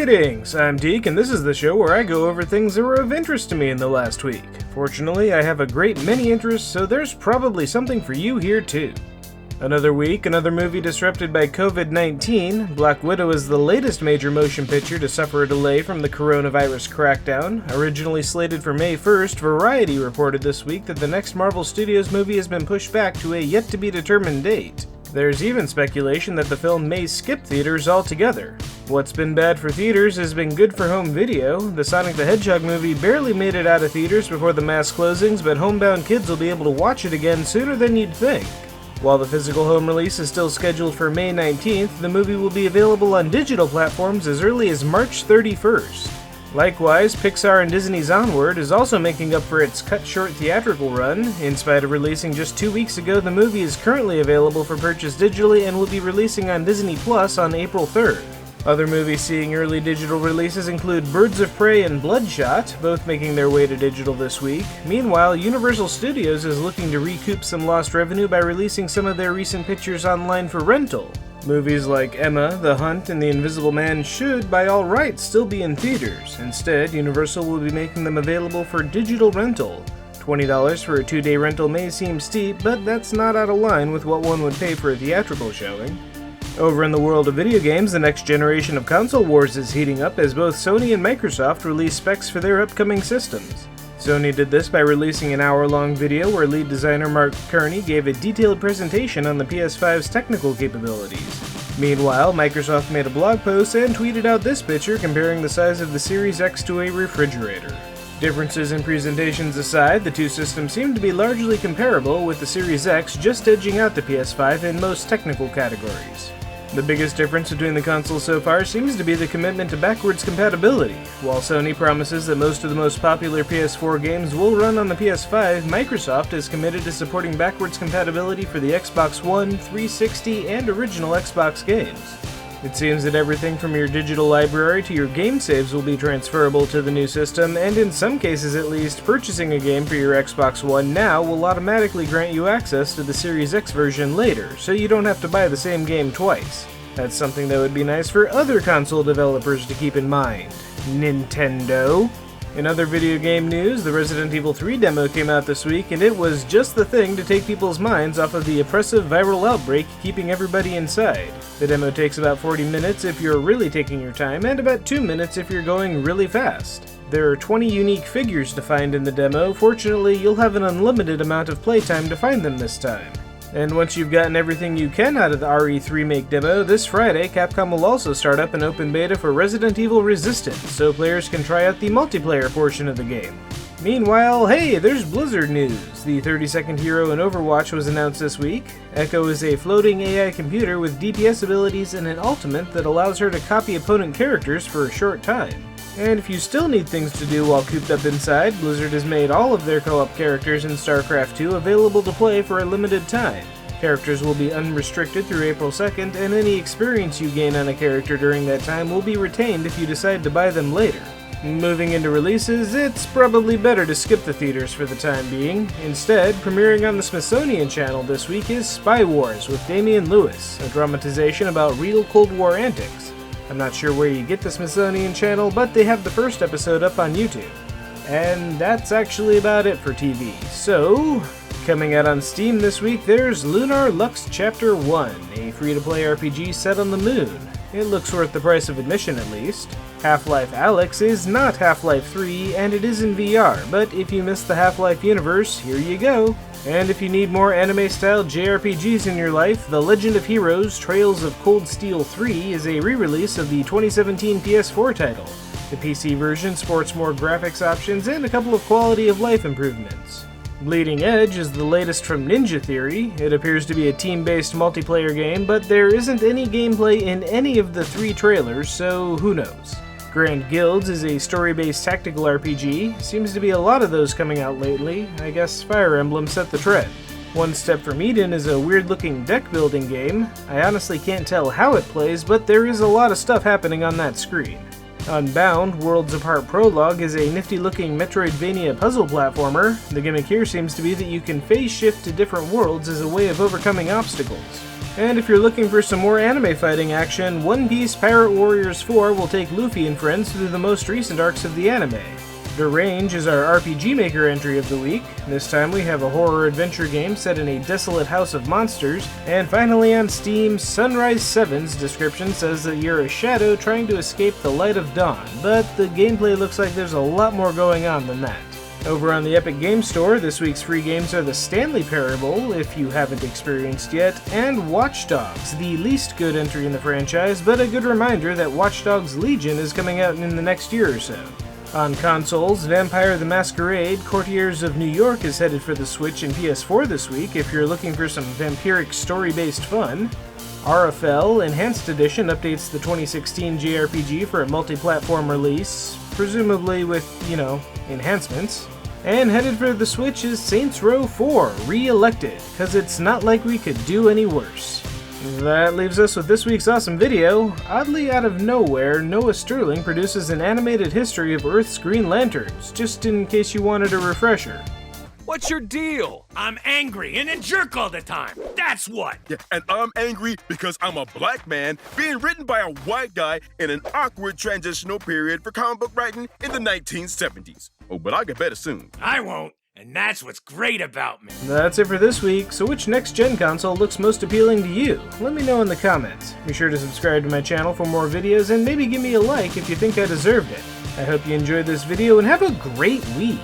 Greetings, I'm Teek, and this is the show where I go over things that were of interest to me in the last week. Fortunately, I have a great many interests, so there's probably something for you here too. Another week, another movie disrupted by COVID-19. Black Widow is the latest major motion picture to suffer a delay from the coronavirus crackdown. Originally slated for May 1st, Variety reported this week that the next Marvel Studios movie has been pushed back to a yet-to-be-determined date. There's even speculation that the film may skip theaters altogether. What's been bad for theaters has been good for home video. The Sonic the Hedgehog movie barely made it out of theaters before the mass closings, but homebound kids will be able to watch it again sooner than you'd think. While the physical home release is still scheduled for May 19th, the movie will be available on digital platforms as early as March 31st. Likewise, Pixar and Disney's Onward is also making up for its cut-short theatrical run. In spite of releasing just 2 weeks ago, the movie is currently available for purchase digitally and will be releasing on Disney Plus on April 3rd. Other movies seeing early digital releases include Birds of Prey and Bloodshot, both making their way to digital this week. Meanwhile, Universal Studios is looking to recoup some lost revenue by releasing some of their recent pictures online for rental. Movies like Emma, The Hunt, and The Invisible Man should, by all rights, still be in theaters. Instead, Universal will be making them available for digital rental. $20 for a 2-day rental may seem steep, but that's not out of line with what one would pay for a theatrical showing. Over in the world of video games, the next generation of console wars is heating up as both Sony and Microsoft release specs for their upcoming systems. Sony did this by releasing an hour-long video where lead designer Mark Kearney gave a detailed presentation on the PS5's technical capabilities. Meanwhile, Microsoft made a blog post and tweeted out this picture comparing the size of the Series X to a refrigerator. Differences in presentations aside, the two systems seem to be largely comparable, with the Series X just edging out the PS5 in most technical categories. The biggest difference between the consoles so far seems to be the commitment to backwards compatibility. While Sony promises that most of the most popular PS4 games will run on the PS5, Microsoft is committed to supporting backwards compatibility for the Xbox One, 360, and original Xbox games. It seems that everything from your digital library to your game saves will be transferable to the new system, and in some cases at least, purchasing a game for your Xbox One now will automatically grant you access to the Series X version later, so you don't have to buy the same game twice. That's something that would be nice for other console developers to keep in mind. Nintendo. In other video game news, the Resident Evil 3 demo came out this week, and it was just the thing to take people's minds off of the oppressive viral outbreak keeping everybody inside. The demo takes about 40 minutes if you're really taking your time, and about 2 minutes if you're going really fast. There are 20 unique figures to find in the demo. Fortunately, you'll have an unlimited amount of playtime to find them this time. And once you've gotten everything you can out of the RE3 Remake demo, this Friday, Capcom will also start up an open beta for Resident Evil Resistance, so players can try out the multiplayer portion of the game. Meanwhile, hey, there's Blizzard news. The 32nd hero in Overwatch was announced this week. Echo is a floating AI computer with DPS abilities and an ultimate that allows her to copy opponent characters for a short time. And if you still need things to do while cooped up inside, Blizzard has made all of their co-op characters in StarCraft 2 available to play for a limited time. Characters will be unrestricted through April 2nd, and any experience you gain on a character during that time will be retained if you decide to buy them later. Moving into releases, it's probably better to skip the theaters for the time being. Instead, premiering on the Smithsonian Channel this week is Spy Wars with Damian Lewis, a dramatization about real Cold War antics. I'm not sure where you get the Smithsonian Channel, but they have the first episode up on YouTube. And that's actually about it for TV. So, coming out on Steam this week, there's Lunar Lux Chapter 1, a free-to-play RPG set on the moon. It looks worth the price of admission at least. Half-Life Alyx is not Half-Life 3, and it is in VR, but if you missed the Half-Life universe, here you go. And if you need more anime-style JRPGs in your life, The Legend of Heroes Trails of Cold Steel 3 is a re-release of the 2017 PS4 title. The PC version sports more graphics options and a couple of quality-of-life improvements. Bleeding Edge is the latest from Ninja Theory. It appears to be a team-based multiplayer game, but there isn't any gameplay in any of the 3 trailers, so who knows. Grand Guilds is a story-based tactical RPG. Seems to be a lot of those coming out lately. I guess Fire Emblem set the trend. One Step from Eden is a weird-looking deck-building game. I honestly can't tell how it plays, but there is a lot of stuff happening on that screen. Unbound, Worlds Apart Prologue is a nifty-looking Metroidvania puzzle platformer. The gimmick here seems to be that you can phase shift to different worlds as a way of overcoming obstacles. And if you're looking for some more anime fighting action, One Piece Pirate Warriors 4 will take Luffy and friends through the most recent arcs of the anime. The Range is our RPG Maker entry of the week. This time we have a horror adventure game set in a desolate house of monsters. And finally on Steam, Sunrise 7's description says that you're a shadow trying to escape the light of dawn, but the gameplay looks like there's a lot more going on than that. Over on the Epic Games Store, this week's free games are the Stanley Parable, if you haven't experienced yet, and Watch Dogs, the least good entry in the franchise, but a good reminder that Watch Dogs Legion is coming out in the next year or so. On consoles, Vampire the Masquerade Courtiers of New York is headed for the Switch and PS4 this week if you're looking for some vampiric story-based fun. RFL Enhanced Edition updates the 2016 JRPG for a multi-platform release, presumably with, enhancements. And headed for the Switch is Saints Row 4 Re-Elected, cause it's not like we could do any worse. That leaves us with this week's awesome video. Oddly out of nowhere, Noah Sterling produces an animated history of Earth's Green Lanterns, just in case you wanted a refresher. What's your deal? I'm angry and a jerk all the time. That's what. Yeah, and I'm angry because I'm a black man being written by a white guy in an awkward transitional period for comic book writing in the 1970s. Oh, but I'll get better soon. I won't, and that's what's great about me. That's it for this week, so which next-gen console looks most appealing to you? Let me know in the comments. Be sure to subscribe to my channel for more videos, and maybe give me a like if you think I deserved it. I hope you enjoyed this video, and have a great week!